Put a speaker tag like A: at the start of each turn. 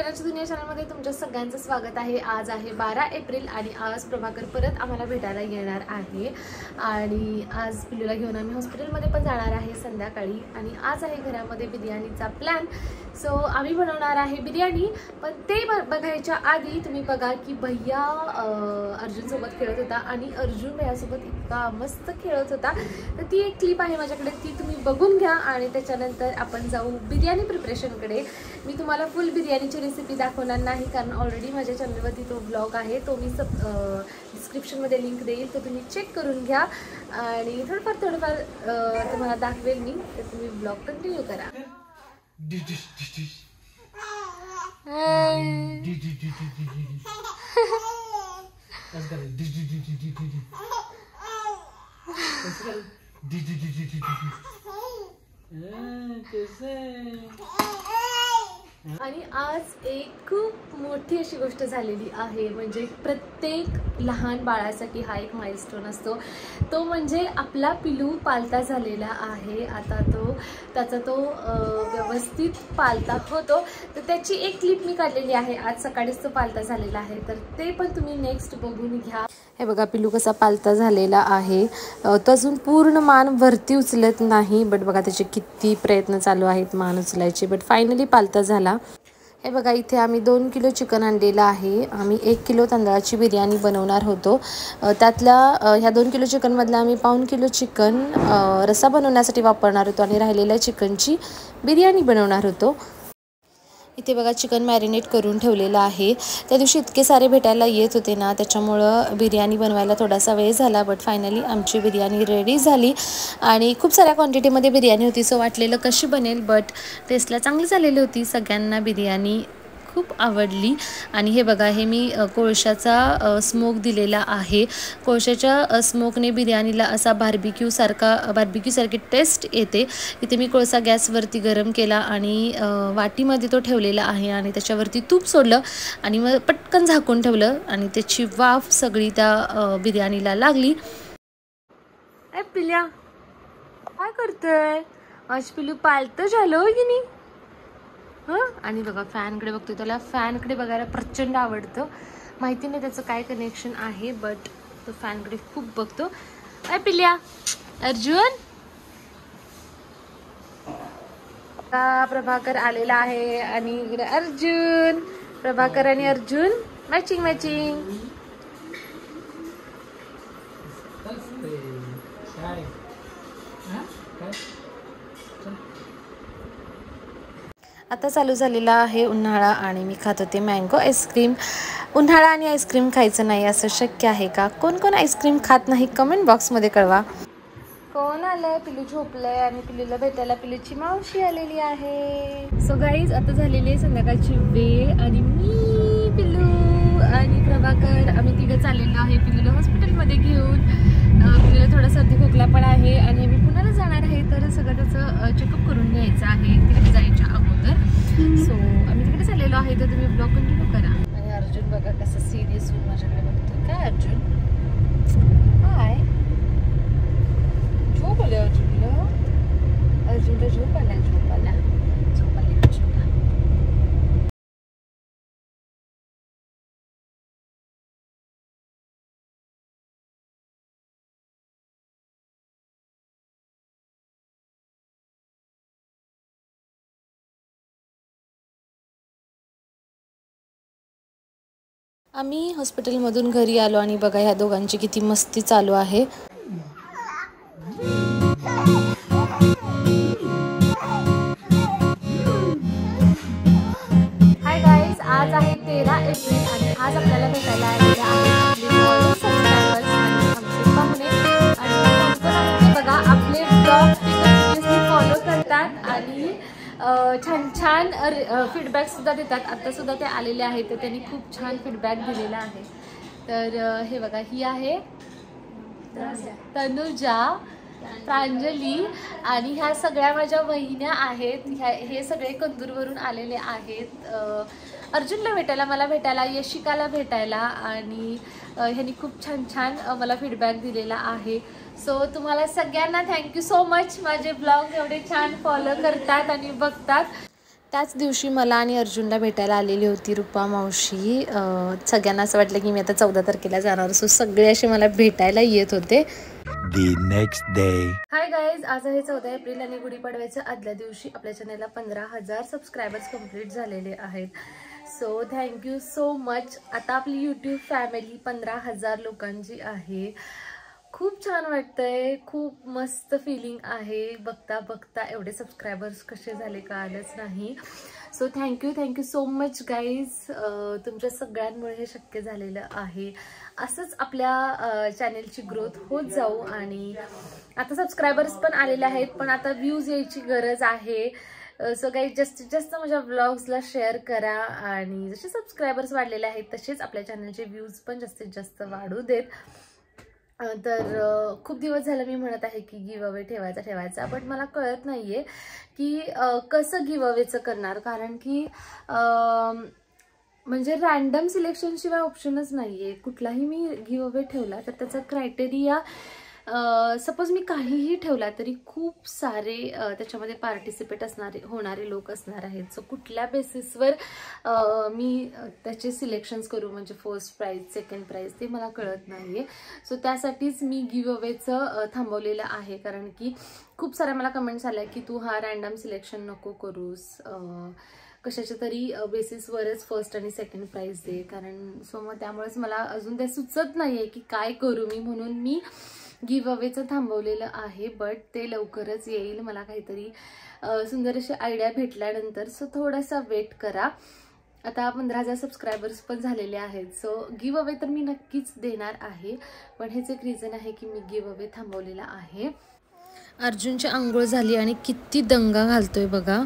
A: बिर्याणीची दुनिया चॅनलमध्ये तुमच्या सगळ्यांचं स्वागत आहे। आज आहे 12 एप्रिल आणि आज प्रभाकर परत आम्हाला भेटायला येणार आहे आणि आज पिल्लूला घेऊन आम्ही हॉस्पिटलमध्ये पण जाणार आहे संध्याकाळी। आणि आज आहे घरामध्ये बिर्याणीचा प्लॅन। सो आम्ही बनवणार आहे बिर्याणी, पण ते बघायच्या आधी तुम्ही बघा की भैया अर्जुन सोबत खेळत होता आणि अर्जुन भैयासोबत इतका मस्त खेळत होता। तर ती एक क्लिप आहे माझ्याकडे, ती तुम्ही बघून घ्या आणि त्याच्यानंतर आपण जाऊ बिर्याणी प्रिपरेशनकडे। मी तुम्हाला फुल बिर्याणीची रेसिपी दाखवणार नाही कारण ऑलरेडी माझ्या चॅनलवरती तो ब्लॉग आहे, तो मी डिस्क्रिप्शनमध्ये लिंक देईल, तो तुम्ही चेक करून घ्या आणि थोडंफार तुम्हाला दाखवेल मी, तर तुम्ही ब्लॉग कंटिन्यू करा। आणि आज एक खूप मोठी अशी गोष्ट झालेली आहे, म्हणजे प्रत्येक लहान बाळासाठी हा एक माइलस्टोन असतो, तो म्हणजे आपला पिलू पालता झालेला आहे। आता त्याचा तो व्यवस्थित पालता होतो, तर त्याची एक क्लिप मी काढलेली आहे। आज सकाळीच तो पालता झालेला आहे, तर ते पण तुम्ही नेक्स्ट बघून घ्या। हे बघा पिलू कसा पालता झालेला आहे, तो अजून पूर्ण मान वरती उचलत नाही, बट बघा त्याचे किती प्रयत्न चालू आहेत मान उचलायचे, बट फायनली पालता झाला। हे बघा इथे आम्ही 2 किलो चिकन आणलेलं आहे। आम्ही 1 किलो तांदळाची बिर्याणी बनवणार होतो, त्यातल्या ह्या 2 किलो चिकनमधला आम्ही 1.5 किलो चिकन रस्सा बनवण्यासाठी वापरणार होतो आणि राहिलेल्या चिकनची बिर्याणी बनवणार होतो। इथे बघा चिकन मॅरिनेट करून ठेवलेलं आहे। त्या दिवशी इतके सारे भेटायला येत होते ना, त्याच्यामुळं बिर्याणी बनवायला थोडासा वेळ झाला, बट फायनली आमची बिर्याणी रेडी झाली आणि खूप साऱ्या क्वांटिटीमध्ये बिर्याणी होती। सो वाटलेलं कशी बनेल, बट टेस्टला चांगली झालेली होती, सगळ्यांना बिर्याणी खूप आवडली। आणि हे बघा हे मी कोळशाचा स्मोक दिलेला आहे। कोळशाच्या स्मोकने बिर्याणीला असा बार्बिक्यूसारखी टेस्ट येते। इथे मी कोळसा गॅसवरती गरम केला आणि वाटीमध्ये तो ठेवलेला आहे आणि त्याच्यावरती तूप सोडलं आणि मग पटकन झाकून ठेवलं आणि त्याची वाफ सगळी त्या बिर्याणीला लागली। ए पिल्या काय करतोय? आज पिलू पालतं झालं की नाही? आणि बघा फॅनकडे बघतो, त्याला फॅनकडे बघायला प्रचंड आवडतं। माहिती नाही त्याचं काय कनेक्शन आहे, बट तो फॅनकडे खूप बघतो। काय पिल्या अर्जुन? प्रभाकर आलेला आहे आणि इकडे अर्जुन, प्रभाकर आणि अर्जुन मॅचिंग मॅचिंग। आता चालू झालेला आहे उन्हाळा आणि मी खात होते मँगो आईस्क्रीम। उन्हाळा आणि आईस्क्रीम खायचं नाही असं शक्य आहे का? कोण आईस्क्रीम खात नाही कमेंट बॉक्समध्ये कळवा। कोण आलंय? पिलू झोपलंय आणि पिलूला भेटायला पिलूची मावशी आलेली आहे। सो गाईज आता झालेली आहे संध्याकाळची वेळ आणि मी, पिलू आणि प्रभाकर आम्ही तिघं चाललेलो आहे पिलूला हॉस्पिटलमध्ये घेऊन। पिलूला थोडा सर्दी खोकला पण आहे आणि आम्ही पुण्याला जाणार आहे, तर सगळं त्याचं चेकअप करून घ्यायचं आहे तिकडे जायच्या अगोदर। सो आम्ही तिकडे चाललेलो आहे, तर तुम्ही ब्लॉग कंटिन्यू करा। आणि अर्जुन बघा कसं सिरियस होऊन माझ्याकडे बघतो। काय अर्जुन? काय झोप आली अर्जुनला? अर्जुनला झोप आला अर्जुनला। आम्ही हॉस्पिटलमधून घरी आलो आणि बघा ह्या दोघांची किती मस्ती चालू आहे। हाय गाईज, आज आहे 13 एप्रिल आणि आज आपल्याला भेटायला आलेले आहेत आपले सबस्क्रायबर्स आणि आमचे पाहुणे। आणि बघा आपले ब्लॉग फॉलो करतात आणि छान फीडबॅक सुद्धा देतात। आता सुद्धा ते आलेले आहेत, तर त्यांनी खूप छान फीडबॅक दिलेला आहे। तर हे बघा ही आहे तनुजा, प्रांजली आणि ह्या सगळ्या माझ्या वहिन्या आहेत। हे सगळे कंदूरवरून आलेले आहेत अर्जुनला भेटायला, मला भेटायला, यशिकाला भेटायला आणि ह्यांनी खूप छान मला फीडबॅक दिलेला आहे। सो तुम्हाला सगळ्यांना थँक्यू सो मच, माझे ब्लॉग एवढे छान फॉलो करतात आणि बघतात। त्याच दिवशी मला आणि अर्जुनला भेटायला आलेली होती रुपा मावशी. सगळ्यांना असं वाटलं की मी आता 14 तारखेला जाणार, सो सगळे असे मला भेटायला येत होते.
B: Next day.
A: हाय गाईज, आज आहे 14 एप्रिल आणि गुढीपाडव्याच्या आदल्या दिवशी आपल्या चॅनलला 15,000 सबस्क्रायबर्स कंप्लीट झालेले आहेत. So thank you so much. आता आपली यूट्यूब फॅमिली 15,000 लोकांची आहे. खूप छान वाटतंय, खूप मस्त फिलिंग आहे. बघता बघता एवढे सबस्क्रायबर्स कसे झाले कळालंच नाही. So thank you so much guys. तुमच्या सगळ्यांमुळे हे शक्य झालेलं आहे. असंच आपल्या चॅनेलची ग्रोथ होत जाऊ. आणि आता सबस्क्रायबर्स पण आलेले आहेत, पण आता व्ह्यूज यायची गरज आहे. सो काही जास्तीत जास्त माझ्या व्लॉग्सला शेअर करा आणि जसे सबस्क्रायबर्स वाढलेले आहेत तसेच आपल्या चॅनलचे व्ह्यूज पण जास्तीत जास्त वाढू देत. तर खूप दिवस झालं मी म्हणत आहे की गिव्ह अवे ठेवायचा, बट मला कळत नाहीये की कसं गिव्ह अवेचं करणार. कारण की म्हणजे रॅन्डम सिलेक्शन शिवाय ऑप्शनच नाहीये. कुठलाही मी गिव्ह अवे ठेवला तर त्याचा क्रायटेरिया, सपोज मी काहीही ठेवला तरी खूप सारे त्याच्यामध्ये पार्टिसिपेट होणारे लोक असणार आहेत. सो कुठल्या बेसिसवर मी त्याचे सिलेक्शन्स करू, म्हणजे फर्स्ट प्राइज सेकंड प्राइज, ते मला कळत नाहीये. सो त्यासाठीच मी गिव्ह अवेचं थांबवलेलं आहे. कारण की खूप साऱ्या मला कमेंट्स आल्या की तू हा रॅन्डम सिलेक्शन नको करूस, कशाच्या तरी बेसिसवरच फर्स्ट आणि सेकंड प्राइज दे. कारण सो मग त्यामुळेच मला अजून ते सुचत नाहीये की काय करू मी, म्हणून मी गिव्ह अवेचं थांबवलेलं आहे. बट ते लवकरच येईल. मला काहीतरी सुंदर अशी आयडिया भेटल्यानंतर. सो थोडासा वेट करा. आता 15,000 सबस्क्रायबर्स पण झालेले आहेत. सो गिव्ह अवे तर मी नक्कीच देणार आहे, पण हेच एक रिझन आहे की मी गिव्ह अवे थांबवलेला आहे. अर्जुनची आंघोळ झाली आणि किती दंगा घालतोय बघा.